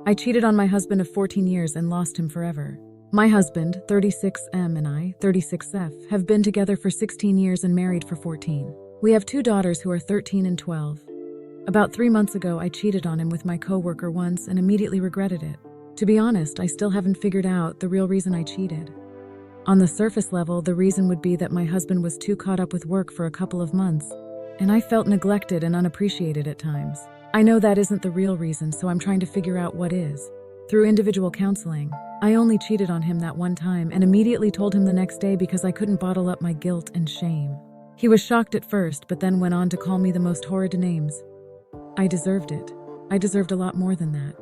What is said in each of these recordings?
I cheated on my husband of 14 years and lost him forever. My husband, 36M, and I, 36F, have been together for 16 years and married for 14. We have 2 daughters who are 13 and 12. About 3 months ago, I cheated on him with my coworker once and immediately regretted it. To be honest, I still haven't figured out the real reason I cheated. On the surface level, the reason would be that my husband was too caught up with work for a couple of months, and I felt neglected and unappreciated at times. I know that isn't the real reason, so I'm trying to figure out what is. Through individual counseling, I only cheated on him that one time and immediately told him the next day because I couldn't bottle up my guilt and shame. He was shocked at first, but then went on to call me the most horrid names. I deserved it. I deserved a lot more than that.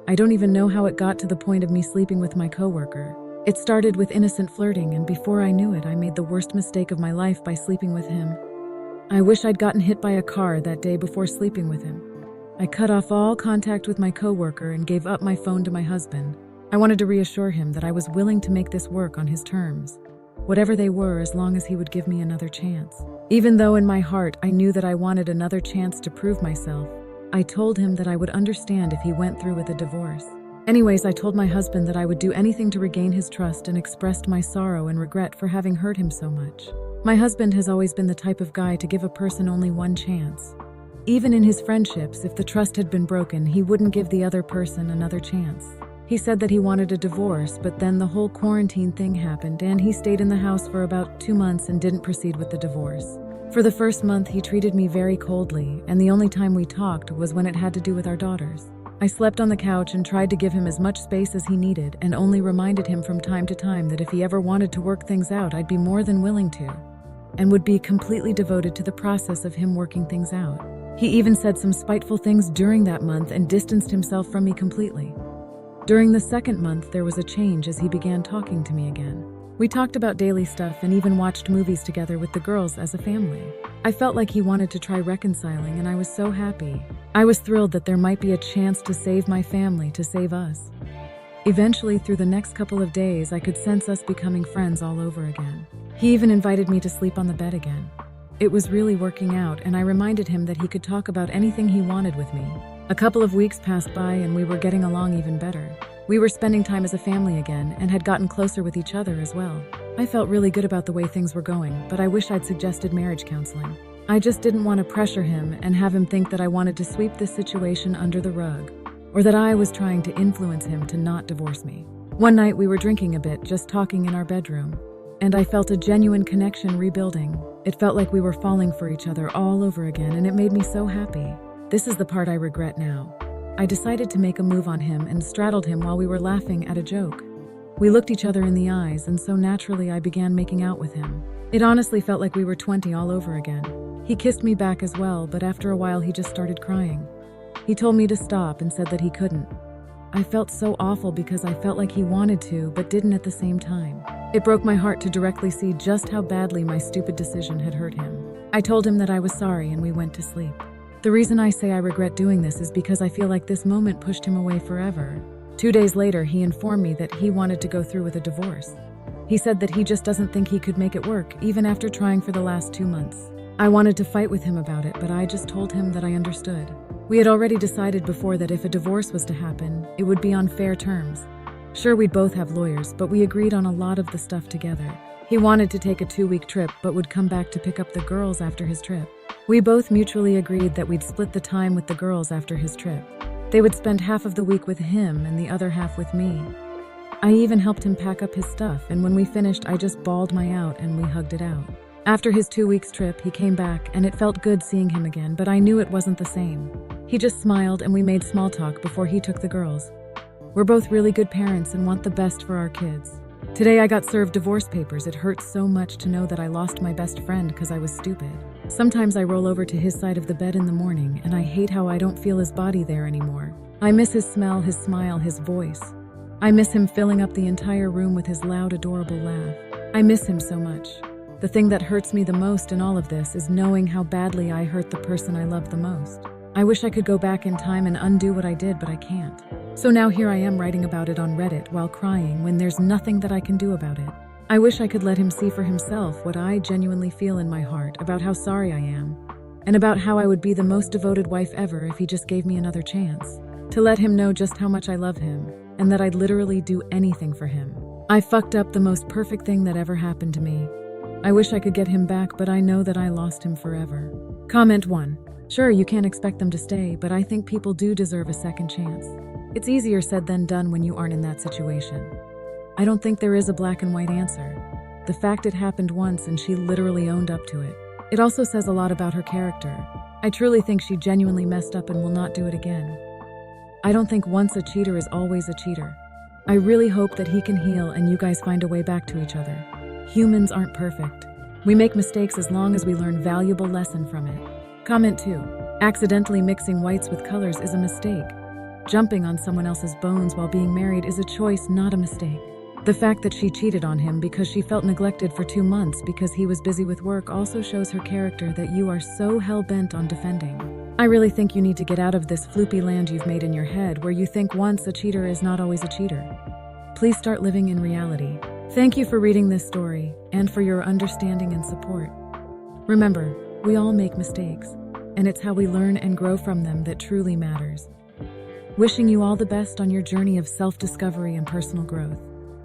I don't even know how it got to the point of me sleeping with my coworker. It started with innocent flirting, and before I knew it, I made the worst mistake of my life by sleeping with him. I wish I'd gotten hit by a car that day before sleeping with him. I cut off all contact with my coworker and gave up my phone to my husband. I wanted to reassure him that I was willing to make this work on his terms, whatever they were, as long as he would give me another chance. Even though in my heart I knew that I wanted another chance to prove myself, I told him that I would understand if he went through with a divorce. Anyways, I told my husband that I would do anything to regain his trust and expressed my sorrow and regret for having hurt him so much. My husband has always been the type of guy to give a person only one chance. Even in his friendships, if the trust had been broken, he wouldn't give the other person another chance. He said that he wanted a divorce, but then the whole quarantine thing happened and he stayed in the house for about 2 months and didn't proceed with the divorce. For the first month, he treated me very coldly, and the only time we talked was when it had to do with our daughters. I slept on the couch and tried to give him as much space as he needed, and only reminded him from time to time that if he ever wanted to work things out, I'd be more than willing to, and would be completely devoted to the process of him working things out. He even said some spiteful things during that month and distanced himself from me completely. During the second month, there was a change as he began talking to me again. We talked about daily stuff and even watched movies together with the girls as a family. I felt like he wanted to try reconciling, and I was so happy. I was thrilled that there might be a chance to save my family, to save us. Eventually, through the next couple of days, I could sense us becoming friends all over again. He even invited me to sleep on the bed again. It was really working out, and I reminded him that he could talk about anything he wanted with me. A couple of weeks passed by and we were getting along even better. We were spending time as a family again and had gotten closer with each other as well. I felt really good about the way things were going, but I wish I'd suggested marriage counseling. I just didn't want to pressure him and have him think that I wanted to sweep this situation under the rug, or that I was trying to influence him to not divorce me. One night we were drinking a bit, just talking in our bedroom, and I felt a genuine connection rebuilding. It felt like we were falling for each other all over again, and it made me so happy. This is the part I regret now. I decided to make a move on him and straddled him while we were laughing at a joke. We looked each other in the eyes, and so naturally I began making out with him. It honestly felt like we were 20 all over again. He kissed me back as well, but after a while he just started crying. He told me to stop and said that he couldn't. I felt so awful because I felt like he wanted to, but didn't at the same time. It broke my heart to directly see just how badly my stupid decision had hurt him. I told him that I was sorry and we went to sleep. The reason I say I regret doing this is because I feel like this moment pushed him away forever. 2 days later, he informed me that he wanted to go through with a divorce. He said that he just doesn't think he could make it work, even after trying for the last 2 months. I wanted to fight with him about it, but I just told him that I understood. We had already decided before that if a divorce was to happen, it would be on fair terms. Sure, we'd both have lawyers, but we agreed on a lot of the stuff together. He wanted to take a 2-week trip, but would come back to pick up the girls after his trip. We both mutually agreed that we'd split the time with the girls after his trip. They would spend half of the week with him and the other half with me. I even helped him pack up his stuff, and when we finished, I just bawled my out and we hugged it out. After his 2 weeks trip, he came back, and it felt good seeing him again, but I knew it wasn't the same. He just smiled and we made small talk before he took the girls. We're both really good parents and want the best for our kids. Today I got served divorce papers. It hurts so much to know that I lost my best friend because I was stupid. Sometimes I roll over to his side of the bed in the morning, and I hate how I don't feel his body there anymore. I miss his smell, his smile, his voice. I miss him filling up the entire room with his loud, adorable laugh. I miss him so much. The thing that hurts me the most in all of this is knowing how badly I hurt the person I love the most. I wish I could go back in time and undo what I did, but I can't. So now here I am writing about it on Reddit while crying when there's nothing that I can do about it. I wish I could let him see for himself what I genuinely feel in my heart about how sorry I am, and about how I would be the most devoted wife ever if he just gave me another chance. to let him know just how much I love him and that I'd literally do anything for him. I fucked up the most perfect thing that ever happened to me. I wish I could get him back, but I know that I lost him forever. Comment 1. Sure, you can't expect them to stay, but I think people do deserve a second chance. It's easier said than done when you aren't in that situation. I don't think there is a black and white answer. The fact it happened once and she literally owned up to it. It also says a lot about her character. I truly think she genuinely messed up and will not do it again. I don't think once a cheater is always a cheater. I really hope that he can heal and you guys find a way back to each other. Humans aren't perfect. We make mistakes as long as we learn valuable lesson from it. Comment 2. Accidentally mixing whites with colors is a mistake. Jumping on someone else's bones while being married is a choice, not a mistake. The fact that she cheated on him because she felt neglected for 2 months because he was busy with work also shows her character that you are so hell-bent on defending. I really think you need to get out of this floopy land you've made in your head where you think once a cheater is not always a cheater. Please start living in reality. Thank you for reading this story and for your understanding and support. Remember, we all make mistakes, and it's how we learn and grow from them that truly matters. Wishing you all the best on your journey of self-discovery and personal growth.